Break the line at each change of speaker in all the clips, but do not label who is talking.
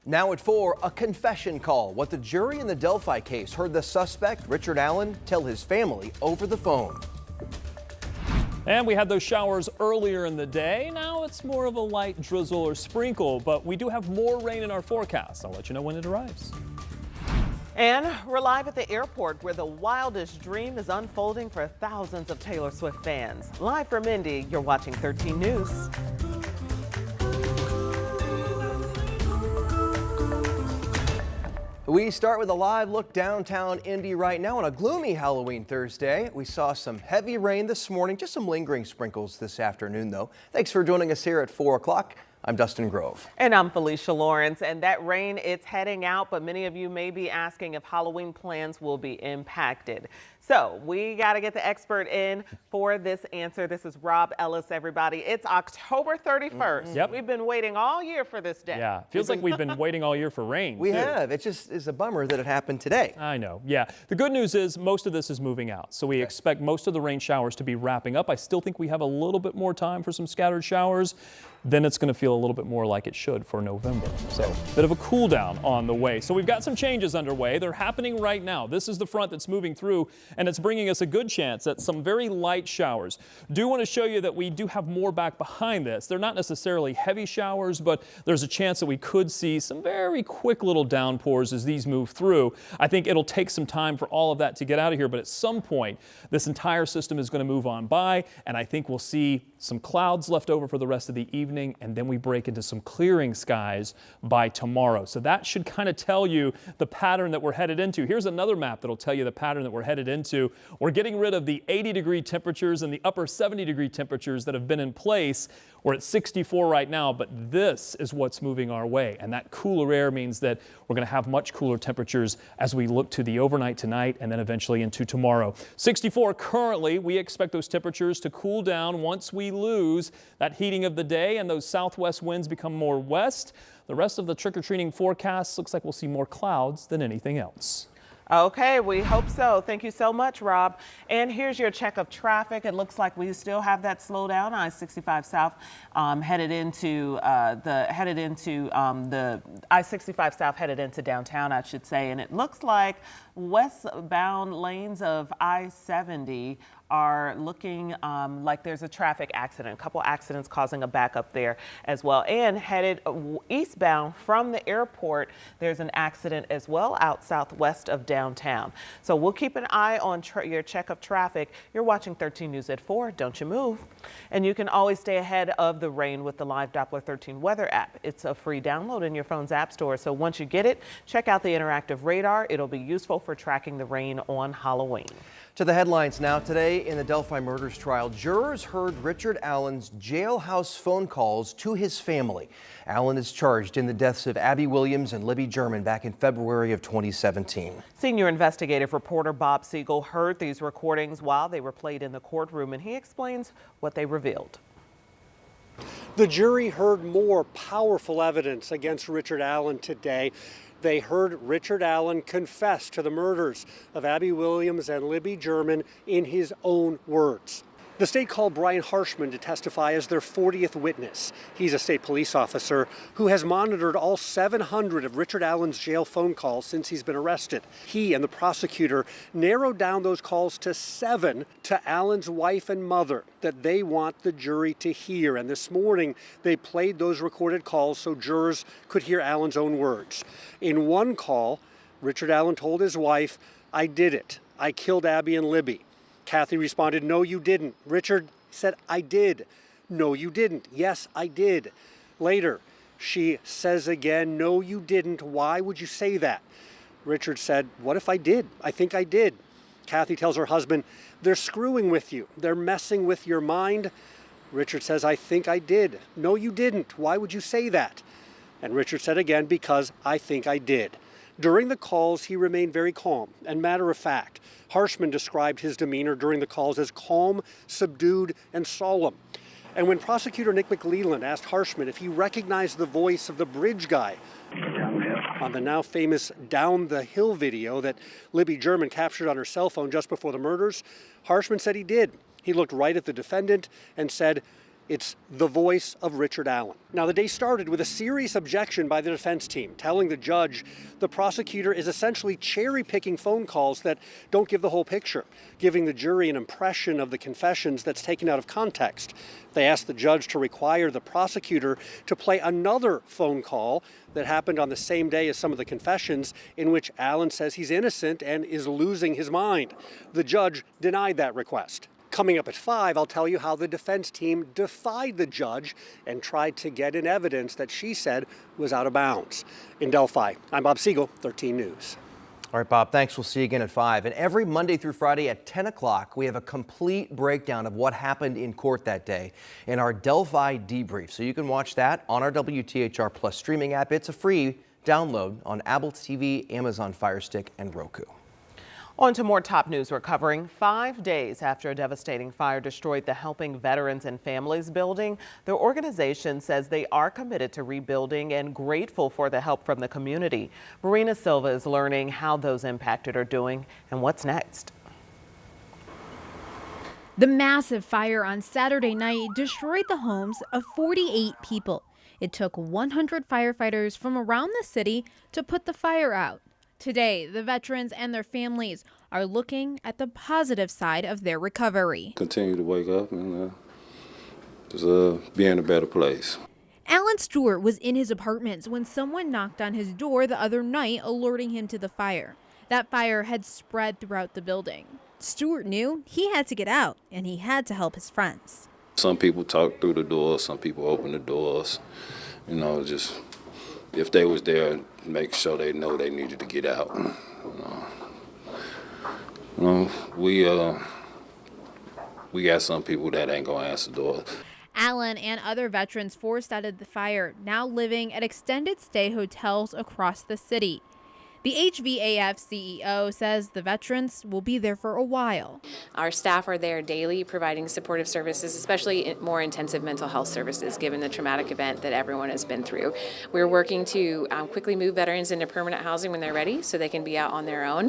Now at 4, a confession call. What the jury in the Delphi case heard the suspect, Richard Allen, tell his family over the phone.
And we had those showers earlier in the day. Now it's more of a light drizzle or sprinkle, but we do have more rain in our forecast. I'll let you know when it arrives.
And we're live at the airport where the wildest dream is unfolding for thousands of Taylor Swift fans. Live from Indy, you're watching 13 News.
We start with a live look downtown Indy right now on a gloomy Halloween Thursday. We saw some heavy rain this morning, just some lingering sprinkles this afternoon though. Thanks for joining us here at 4 o'clock. I'm Dustin Grove.
And I'm Felicia Lawrence. And that rain, it's heading out, but many of you may be asking if Halloween plans will be impacted. So we got to get the expert in for this answer. This is Rob Ellis, everybody. It's October 31st.
Yep.
We've been waiting all year for this day.
Yeah, feels like we've been waiting all year for rain.
We have. It just is a bummer that it happened today.
I know. Yeah. The good news is most of this is moving out. So we expect most of the rain showers to be wrapping up. I still think we have a little bit more time for some scattered showers. Then it's going to feel a little bit more like it should for November. So a bit of a cool down on the way. So we've got some changes underway. They're happening right now. This is the front that's moving through, and it's bringing us a good chance at some very light showers. Do want to show you that we do have more back behind this. They're not necessarily heavy showers, but there's a chance that we could see some very quick little downpours as these move through. I think it'll take some time for all of that to get out of here, but at some point, this entire system is going to move on by, and I think we'll see some clouds left over for the rest of the evening, and then we break into some clearing skies by tomorrow. So that should kind of tell you the pattern that we're headed into. Here's another map that'll tell you the pattern that we're headed into. We're getting rid of the 80-degree temperatures and the upper 70-degree temperatures that have been in place. We're at 64 right now, but this is what's moving our way. And that cooler air means that we're going to have much cooler temperatures as we look to the overnight tonight and then eventually into tomorrow. 64 currently. We expect those temperatures to cool down once we lose that heating of the day and those southwest winds become more west. The rest of the trick-or-treating forecast looks like we'll see more clouds than anything else.
Okay, we hope so. Thank you so much, Rob. And here's your check of traffic. It looks like we still have that slowdown on I-65 South headed into the I-65 South headed into downtown, I should say. And it looks like westbound lanes of I-70 are looking like there's a traffic accident, a couple accidents causing a backup there as well. And headed eastbound from the airport, there's an accident as well out southwest of downtown. So we'll keep an eye on your check of traffic. You're watching 13 News at 4. Don't you move. And you can always stay ahead of the rain with the Live Doppler 13 weather app. It's a free download in your phone's app store. So once you get it, check out the interactive radar. It'll be useful for tracking the rain on Halloween.
To the headlines now. Today in the Delphi murders trial, jurors heard Richard Allen's jailhouse phone calls to his family. Allen is charged in the deaths of Abby Williams and Libby German back in February of 2017.
Senior investigative reporter Bob Siegel heard these recordings while they were played in the courtroom, and he explains what they revealed.
The jury heard more powerful evidence against Richard Allen today. They heard Richard Allen confess to the murders of Abby Williams and Libby German in his own words. The state called Brian Harshman to testify as their 40th witness. He's a state police officer who has monitored all 700 of Richard Allen's jail phone calls since he's been arrested. He and the prosecutor narrowed down those calls to 7 to Allen's wife and mother that they want the jury to hear. And this morning, they played those recorded calls so jurors could hear Allen's own words. In one call, Richard Allen told his wife, "I did it. I killed Abby and Libby." Kathy responded, "No, you didn't." Richard said, "I did." "No, you didn't." "Yes, I did." Later, she says again, "No, you didn't. Why would you say that?" Richard said, "What if I did? I think I did." Kathy tells her husband, "They're screwing with you. They're messing with your mind." Richard says, "I think I did." "No, you didn't. Why would you say that?" And Richard said again, "Because I think I did." During the calls, he remained very calm and matter of fact. Harshman described his demeanor during the calls as calm, subdued, and solemn. And when prosecutor Nick McLeland asked Harshman if he recognized the voice of the bridge guy on the now famous Down the Hill video that Libby German captured on her cell phone just before the murders, Harshman said he did. He looked right at the defendant and said, It's the voice of Richard Allen. Now, the day started with a serious objection by the defense team, telling the judge the prosecutor is essentially cherry-picking phone calls that don't give the whole picture, giving the jury an impression of the confessions that's taken out of context. They asked the judge to require the prosecutor to play another phone call that happened on the same day as some of the confessions, in which Allen says he's innocent and is losing his mind. The judge denied that request. Coming up at 5, I'll tell you how the defense team defied the judge and tried to get in evidence that she said was out of bounds. In Delphi, I'm Bob Siegel, 13 News.
All right, Bob, thanks. We'll see you again at 5. And every Monday through Friday at 10 o'clock, we have a complete breakdown of what happened in court that day in our Delphi debrief. So you can watch that on our WTHR Plus streaming app. It's a free download on Apple TV, Amazon Fire Stick, and Roku.
On to more top news we're covering. 5 days after a devastating fire destroyed the Helping Veterans and Families building, the organization says they are committed to rebuilding and grateful for the help from the community. Marina Silva is learning how those impacted are doing and what's next.
The massive fire on Saturday night destroyed the homes of 48 people. It took 100 firefighters from around the city to put the fire out. Today, the veterans and their families are looking at the positive side of their recovery.
Continue to wake up and just be in a better place.
Alan Stewart was in his apartments when someone knocked on his door the other night, alerting him to the fire. That fire had spread throughout the building. Stewart knew he had to get out, and he had to help his friends.
Some people talk through the doors, some people open the doors, just if they was there, make sure they know they needed to get out. We got some people that ain't gonna answer doors.
Alan and other veterans forced out of the fire now living at extended stay hotels across the city. The HVAF CEO says the veterans will be there for a while.
Our staff are there daily providing supportive services, especially more intensive mental health services, given the traumatic event that everyone has been through. We're working to quickly move veterans into permanent housing when they're ready so they can be out on their own.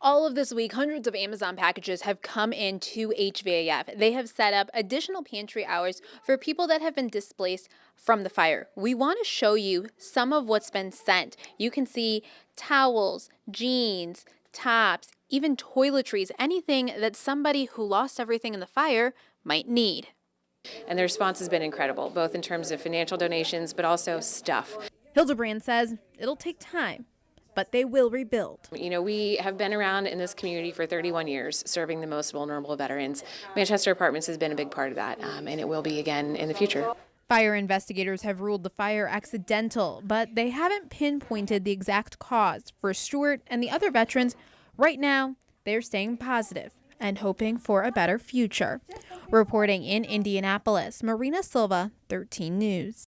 All of this week, hundreds of Amazon packages have come in to HVAF. They have set up additional pantry hours for people that have been displaced from the fire. We want to show you some of what's been sent. You can see towels, jeans, tops, even toiletries, anything that somebody who lost everything in the fire might need.
And the response has been incredible, both in terms of financial donations, but also stuff.
Hildebrand says it'll take time, but they will rebuild.
We have been around in this community for 31 years, serving the most vulnerable veterans. Manchester Apartments has been a big part of that, and it will be again in the future.
Fire investigators have ruled the fire accidental, but they haven't pinpointed the exact cause. For Stewart and the other veterans, right now, they're staying positive and hoping for a better future. Reporting in Indianapolis, Marina Silva, 13 News.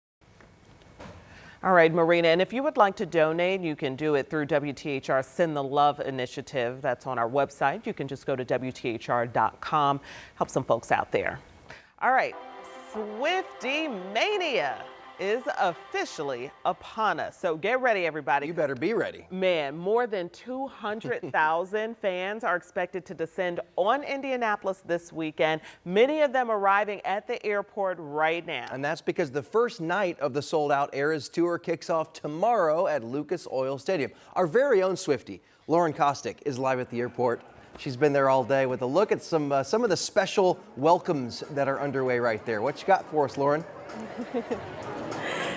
All right, Marina, and if you would like to donate, you can do it through WTHR Send the Love initiative. That's on our website. You can just go to WTHR.com. Help some folks out there. All right, Swifty Mania is officially upon us. So get ready, everybody.
You better be ready.
Man, more than 200,000 fans are expected to descend on Indianapolis this weekend, many of them arriving at the airport right now.
And that's because the first night of the sold-out Eras Tour kicks off tomorrow at Lucas Oil Stadium. Our very own Swifty, Lauren Kostick, is live at the airport. She's been there all day with a look at some of the special welcomes that are underway right there. What you got for us, Lauren?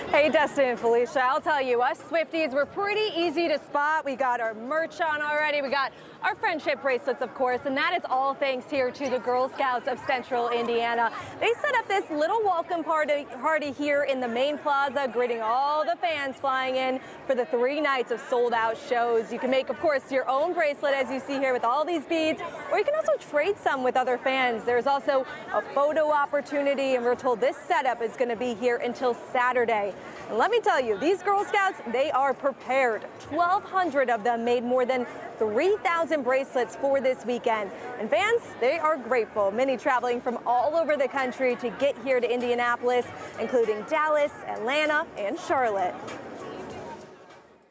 Hey, Dustin and Felicia, I'll tell you, us Swifties were pretty easy to spot. We got our merch on already. We got our friendship bracelets, of course, and that is all thanks here to the Girl Scouts of Central Indiana. They set up this little welcome party here in the main plaza, greeting all the fans flying in for the 3 nights of sold-out shows. You can make, of course, your own bracelet, as you see here, with all these beads, or you can also trade some with other fans. There's also a photo opportunity, and we're told this setup is going to be here until Saturday. And let me tell you, these Girl Scouts, they are prepared. 1,200 of them made more than 3,000 bracelets for this weekend. And fans, they are grateful. Many traveling from all over the country to get here to Indianapolis, including Dallas, Atlanta, and Charlotte.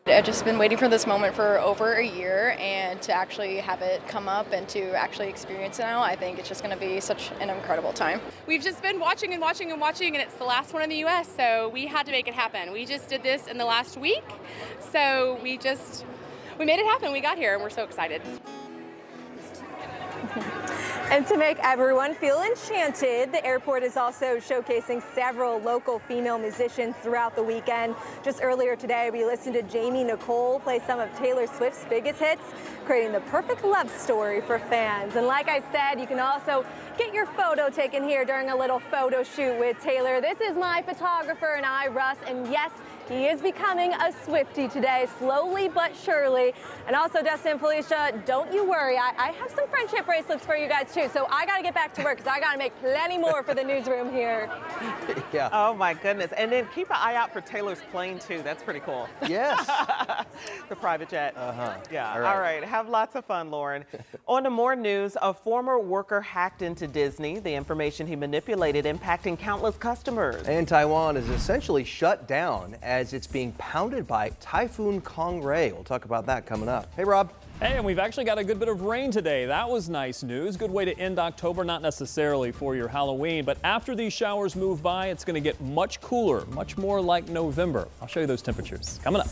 I've just been waiting for this moment for over a year, and to actually have it come up and to actually experience it now, I think it's just going to be such an incredible time.
We've just been watching and watching and watching, and it's the last one in the U.S., so we had to make it happen. We just did this in the last week, so we made it happen. We got here, and we're so excited.
And to make everyone feel enchanted, the airport is also showcasing several local female musicians throughout the weekend. Just earlier today, we listened to Jamie Nicole play some of Taylor Swift's biggest hits, creating the perfect love story for fans. And like I said, you can also get your photo taken here during a little photo shoot with Taylor. This is my photographer and I, Russ, and yes, he is becoming a Swiftie today, slowly but surely. And also, Dustin and Felicia, don't you worry. I have some friendship bracelets for you guys too. So I got to get back to work because I got to make plenty more for the newsroom here.
Yeah.
Oh my goodness. And then keep an eye out for Taylor's plane too. That's pretty cool.
Yes.
The private jet. Yeah.
All
right. Have lots of fun, Lauren. On to more news. A former worker hacked into Disney. The information he manipulated impacting countless customers.
And Taiwan is essentially shut down as it's being pounded by Typhoon Kongray. We'll talk about that coming up. Hey, Rob.
Hey, and we've actually got a good bit of rain today. That was nice news. Good way to end October, not necessarily for your Halloween, but after these showers move by, it's going to get much cooler, much more like November. I'll show you those temperatures coming up.